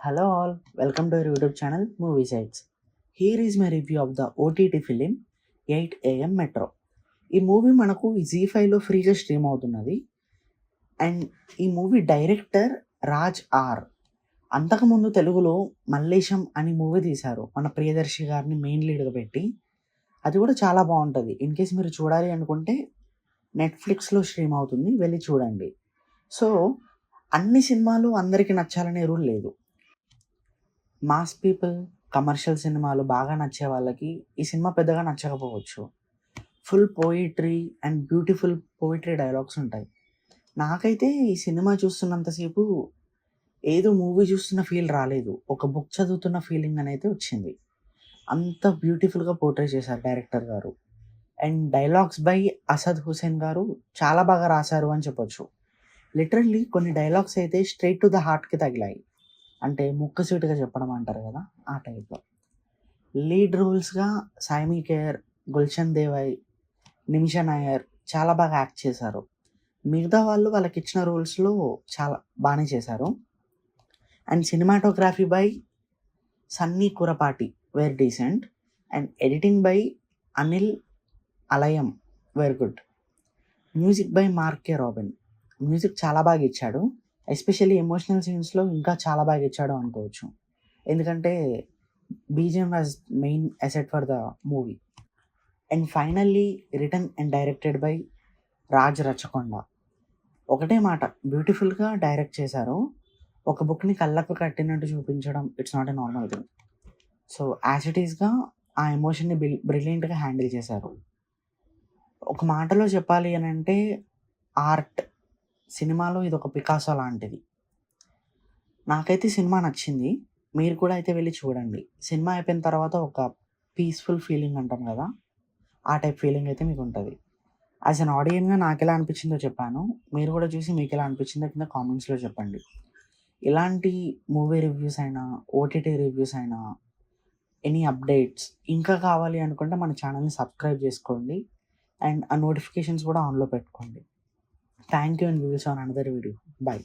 Hello all, welcome to our YouTube channel Movie Sites. Here is my review of the OTT film 8 AM Metro. ఈ movie మనకు జీ5లో ఫ్రీగా stream అవుతున్నది. And ఈ movie director Raj are. అంతకుముందు తెలుగులో మల్లేశం అని movie తీశారు మన ప్రియదర్శి గారిని మెయిన్ లీడ్గా పెట్టి. అది కూడా చాలా బాగుంటుంది. ఇన్ కేస్ మీరు చూడాలి అనుకుంటే నెట్ఫ్లిక్స్లో స్ట్రీమ్ అవుతుంది, వెళ్ళి చూడండి. సో అన్ని సినిమాలు అందరికీ నచ్చాలనే రూల్ లేదు. మాస్ పీపుల్, కమర్షియల్ సినిమాలు బాగా నచ్చే వాళ్ళకి ఈ సినిమా పెద్దగా నచ్చకపోవచ్చు. Full poetry and beautiful poetry dialogues ఉంటాయి. నాకైతే ఈ సినిమా చూస్తున్నంతసేపు ఏదో మూవీ చూస్తున్న ఫీల్ రాలేదు, ఒక బుక్ చదువుతున్న ఫీలింగ్ అనేది వచ్చింది. అంత బ్యూటిఫుల్గా పోర్ట్రే చేశారు డైరెక్టర్ గారు. And dialogues by Asad Hussain గారు చాలా బాగా రాశారు అని చెప్పొచ్చు. లిటరల్లీ కొన్ని డైలాగ్స్ అయితే స్ట్రైట్ టు ద హార్ట్కి తగిలాయి. అంటే ముక్కసూటిగా చెప్పడం అంటారు కదా, ఆ టైప్లో. Lead రోల్స్గా semi care, Gulshan దేవై, Nimisha Nair చాలా బాగా యాక్ట్ చేశారు. మిగతా వాళ్ళు వాళ్ళకి ఇచ్చిన రోల్స్లో చాలా బాగానే చేశారు. And cinematography by Sunny Kurapati very decent. And editing by Anil Alayam very good. Music by Mark K Robin. Music చాలా బాగా ఇచ్చాడు. ఎస్పెషల్లీ ఎమోషనల్ సీన్స్లో ఇంకా చాలా బాగా ఇచ్చాడు అనుకోవచ్చు. ఎందుకంటే BGM was main asset for the movie. And finally written and directed by Raj Rachakonda. ఒకటే మాట, బ్యూటిఫుల్గా డైరెక్ట్ చేశారు. ఒక బుక్ని కళ్ళకు కట్టినట్టు చూపించడం it's not a normal thing. So as it ఈస్గా ఆ ఎమోషన్ని బ్రిలియంట్గా హ్యాండిల్ చేశారు. ఒక మాటలో చెప్పాలి అని అంటే ఆర్ట్. సినిమాలో ఇది ఒక పికాసో లాంటిది. నాకైతే సినిమా నచ్చింది. మీరు కూడా అయితే వెళ్ళి చూడండి. సినిమా అయిపోయిన తర్వాత ఒక పీస్ఫుల్ ఫీలింగ్ అంటాం కదా, ఆ టైప్ ఫీలింగ్ అయితే మీకు ఉంటుంది. యాజ్ అన్ ఆడియన్గా నాకు ఎలా అనిపించిందో చెప్పాను. మీరు కూడా చూసి మీకు ఎలా అనిపించిందో కింద కామెంట్స్లో చెప్పండి. ఇలాంటి మూవీ రివ్యూస్ అయినా, ఓటీటీ రివ్యూస్ అయినా, ఎనీ అప్డేట్స్ ఇంకా కావాలి అనుకుంటే మన ఛానల్ని సబ్స్క్రైబ్ చేసుకోండి. అండ్ ఆ నోటిఫికేషన్స్ కూడా ఆన్లో పెట్టుకోండి. Thank you and we will see on another video. Bye.